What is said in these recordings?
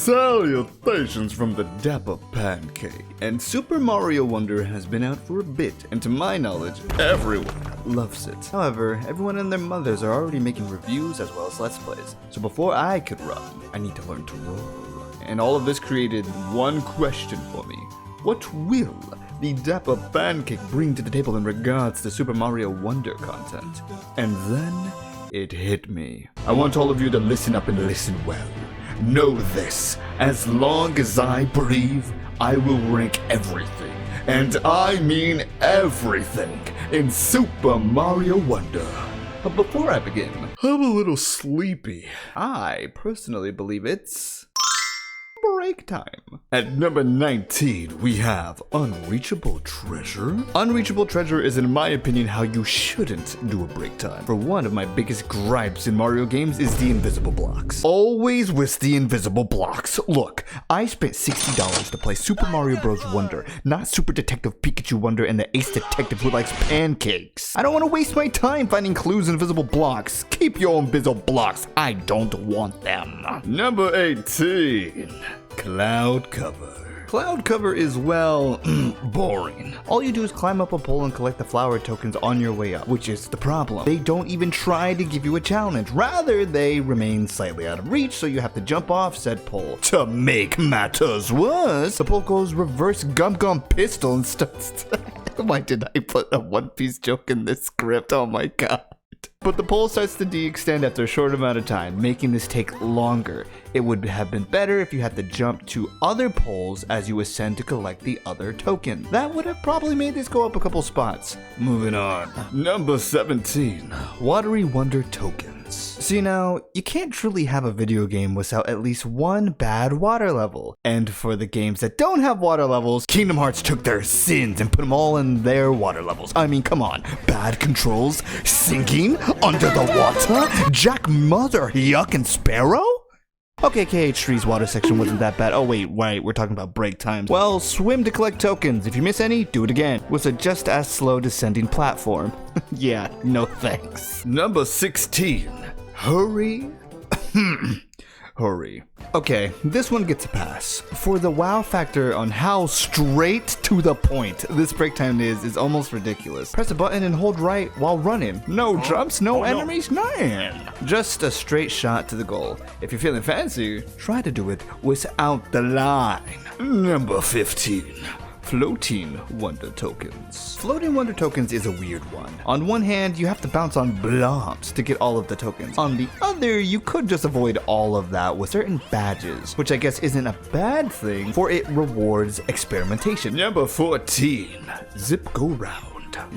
Salutations from the Dapper Pancake. And Super Mario Wonder has been out for a bit, and to my knowledge, everyone loves it. However, everyone and their mothers are already making reviews as well as Let's Plays. So before I could run, I need to learn to roll. And all of this created one question for me. What will the Dapper Pancake bring to the table in regards to Super Mario Wonder content? And then it hit me. I want all of you to listen up and listen well. Know this, as long as I breathe, I will rank everything, and I mean everything, in Super Mario Wonder. But before I begin, I'm a little sleepy. I personally believe it's break time. At number 19, we have Unreachable Treasure. Unreachable Treasure is, in my opinion, how you shouldn't do a break time. For one of my biggest gripes in Mario games is the invisible blocks. Always with the invisible blocks. Look, I spent $60 to play Super Mario Bros. Wonder, not Super Detective Pikachu Wonder and the Ace Detective who likes pancakes. I don't want to waste my time finding clues in invisible blocks. Keep your invisible blocks. I don't want them. Number 18. Cloud Cover. Cloud Cover is, well, boring. All you do is climb up a pole and collect the flower tokens on your way up, which is the problem. They don't even try to give you a challenge. Rather, they remain slightly out of reach, so you have to jump off said pole. To make matters worse, the pole goes reverse Gum Gum Pistol and starts. Why did I put a One Piece joke in this script? Oh my god. But the pole starts to de-extend after a short amount of time, making this take longer. It would have been better if you had to jump to other poles as you ascend to collect the other token. That would have probably made this go up a couple spots. Moving on. Number 17. Watery Wonder tokens. See now, you can't truly have a video game without at least one bad water level. And for the games that don't have water levels, Kingdom Hearts took their sins and put them all in their water levels. I mean, come on. Bad controls? Sinking? Under the water? Jack, Mother, Yuck, and Sparrow? Okay, KH3's water section wasn't that bad. Oh wait, we're talking about break times. Well, swim to collect tokens. If you miss any, do it again. With a just as slow descending platform. Yeah, no thanks. Number 16. Hurry. Hurry. Okay, this one gets a pass. For the wow factor on how straight to the point this break time is almost ridiculous. Press a button and hold right while running. No jumps, no enemies, nothing. Just a straight shot to the goal. If you're feeling fancy, try to do it without the line. Number 15. Floating Wonder Tokens. Floating Wonder Tokens is a weird one. On one hand, you have to bounce on blobs to get all of the tokens. On the other, you could just avoid all of that with certain badges, which I guess isn't a bad thing, for it rewards experimentation. Number 14. Zip Go Round.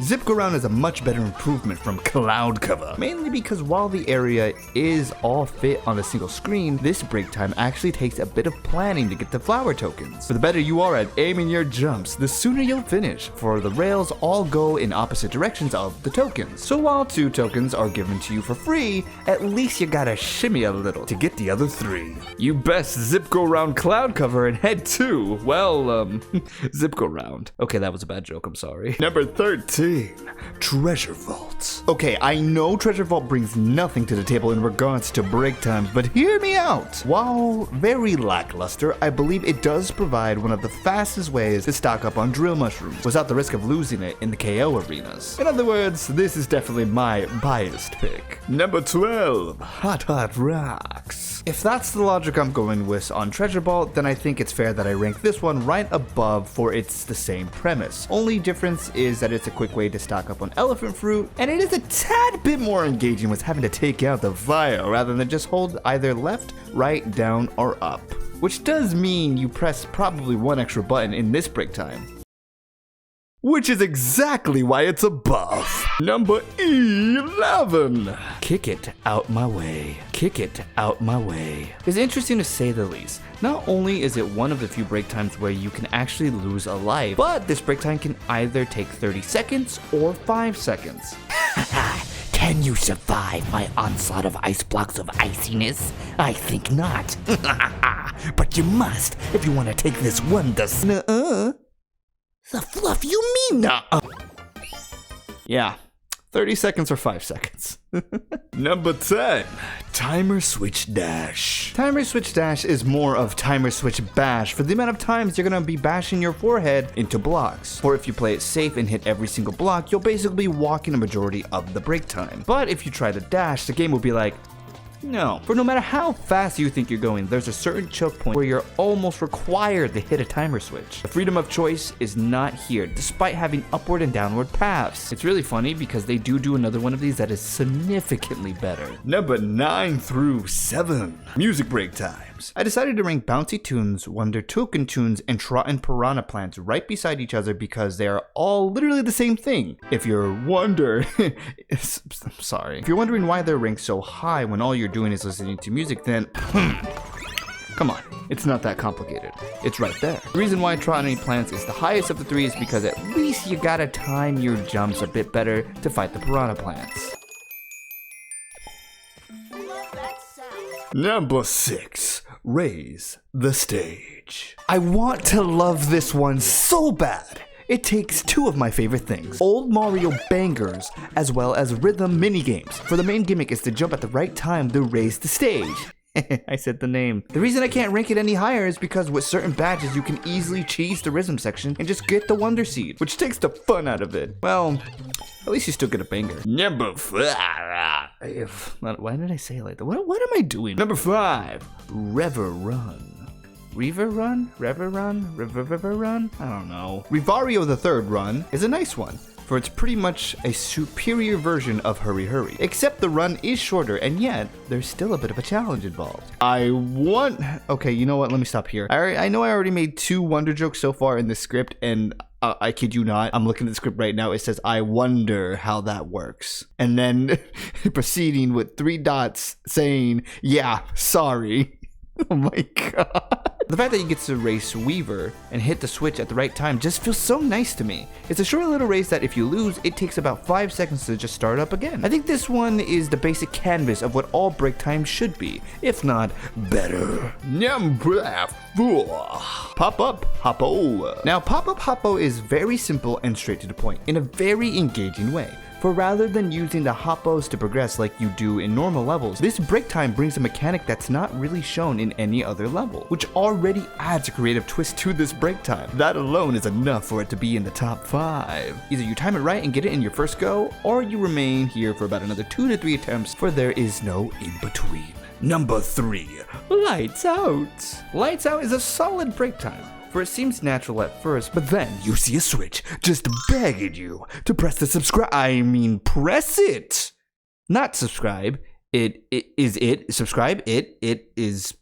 Zip Go Round is a much better improvement from Cloud Cover, mainly because while the area is all fit on a single screen, this break time actually takes a bit of planning to get the flower tokens. For the better you are at aiming your jumps, the sooner you'll finish, for the rails all go in opposite directions of the tokens. So while 2 tokens are given to you for free, at least you gotta shimmy a little to get the other 3. You best Zip Go Round Cloud Cover and head to, well, Zip Go Round. Okay, that was a bad joke, I'm sorry. Number 13. Treasure Vault. Okay, I know Treasure Vault brings nothing to the table in regards to break times, but hear me out. While very lackluster, I believe it does provide one of the fastest ways to stock up on drill mushrooms without the risk of losing it in the KO arenas. In other words, this is definitely my biased pick. Number 12. Hot Rocks. If that's the logic I'm going with on Treasure Vault, then I think it's fair that I rank this one right above, for it's the same premise. Only difference is that it's a quick way to stock up on elephant fruit, and it is a tad bit more engaging with having to take out the fire rather than just hold either left, right, down, or up. Which does mean you press probably one extra button in this break time. Which is exactly why it's above. Number 11. Kick it out my way. Kick it out my way. It's interesting to say the least. Not only is it one of the few break times where you can actually lose a life, but this break time can either take 30 seconds or 5 seconds. Can you survive my onslaught of ice blocks of iciness? I think not. But you must if you want to take this wonder. Nuh-uh. The fluff you mean? Yeah. 30 seconds or 5 seconds. Number 10, Timer Switch Dash. Timer Switch Dash is more of Timer Switch Bash for the amount of times you're gonna be bashing your forehead into blocks. Or if you play it safe and hit every single block, you'll basically be walking a majority of the break time. But if you try to dash, the game will be like, no. For no matter how fast you think you're going, there's a certain choke point where you're almost required to hit a timer switch. The freedom of choice is not here, despite having upward and downward paths. It's really funny because they do another one of these that is significantly better. Number 9 through 7, music break times. I decided to rank Bouncy Tunes, Wonder Token Tunes, and Trottin' Piranha Plants right beside each other because they are all literally the same thing. If you're sorry. If you're wondering why they're ranked so high when all you're doing is listening to music, then come on, it's not that complicated. It's right there. The reason why Trotting Plants is the highest of the 3 is because at least you gotta time your jumps a bit better to fight the Piranha Plants. Number 6, Raise the Stage. I want to love this one so bad. It takes 2 of my favorite things, old Mario bangers as well as rhythm minigames. For the main gimmick is to jump at the right time to raise the stage. I said the name. The reason I can't rank it any higher is because with certain badges you can easily cheese the rhythm section and just get the Wonder Seed, which takes the fun out of it. Well, at least you still get a banger. Number 5. Why did I say it like that? What am I doing? Number 5, Rever Run. Rever Run? Rever Run? Rever Run? I don't know. Revario the Third Run is a nice one, for it's pretty much a superior version of Hurry Hurry. Except the run is shorter, and yet there's still a bit of a challenge involved. Okay, you know what? Let me stop here. I know I already made 2 Wonder jokes so far in this script, and I kid you not, I'm looking at the script right now. It says, I wonder how that works. And then proceeding with 3 dots saying, yeah, sorry. Oh my god. The fact that you get to race Weaver and hit the switch at the right time just feels so nice to me. It's a short little race that if you lose, it takes about 5 seconds to just start up again. I think this one is the basic canvas of what all break times should be, if not better. Number 4, Popup Hoo. Now, Popup Hoo is very simple and straight to the point in a very engaging way. For rather than using the hoppos to progress like you do in normal levels, this break time brings a mechanic that's not really shown in any other level, which already adds a creative twist to this break time. That alone is enough for it to be in the top 5. Either you time it right and get it in your first go, or you remain here for about another 2 to 3 attempts, for there is no in-between. Number 3, Lights Out. Lights Out is a solid break time, for it seems natural at first, but then you see a switch just begging you to press the press it! Not subscribe. Subscribe. It is.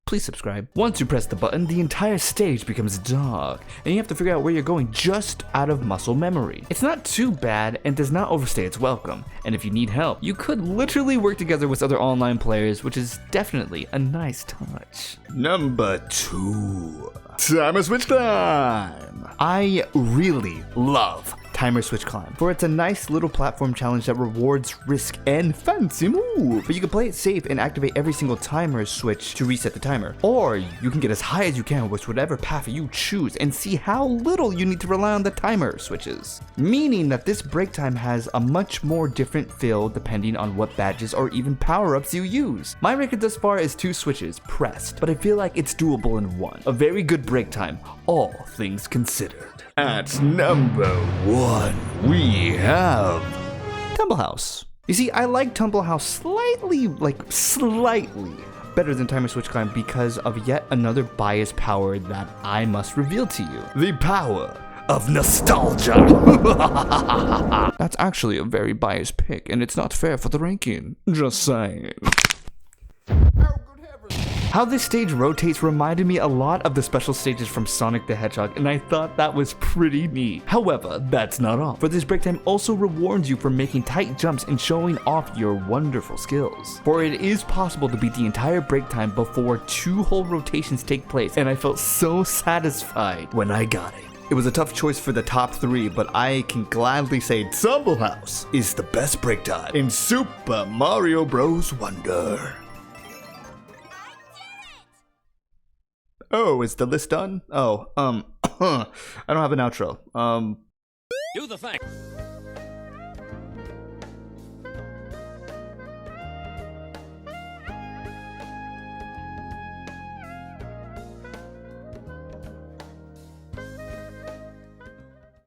Please subscribe. Once you press the button, the entire stage becomes dark, and you have to figure out where you're going just out of muscle memory. It's not too bad and does not overstay its welcome, and if you need help, you could literally work together with other online players, which is definitely a nice touch. Number 2, Timer Switch Time. I really love Timer Switch Climb, for it's a nice little platform challenge that rewards risk and fancy move. But you can play it safe and activate every single timer switch to reset the timer, or you can get as high as you can with whatever path you choose and see how little you need to rely on the timer switches, meaning that this break time has a much more different feel depending on what badges or even power-ups you use. My record thus far is 2 switches pressed, but I feel like it's doable in 1. A very good break time, all things considered. At number 1, we have Tumble House. You see, I like Tumble House slightly better than Timer Switch Climb because of yet another bias power that I must reveal to you. The power of nostalgia. That's actually a very biased pick, and it's not fair for the ranking. Just saying. How this stage rotates reminded me a lot of the special stages from Sonic the Hedgehog, and I thought that was pretty neat. However, that's not all, for this break time also rewards you for making tight jumps and showing off your wonderful skills. For it is possible to beat the entire break time before 2 whole rotations take place, and I felt so satisfied when I got it. It was a tough choice for the top 3, but I can gladly say Tumble House is the best break time in Super Mario Bros. Wonder. Oh, is the list done? Oh, I don't have an outro. Do the thing.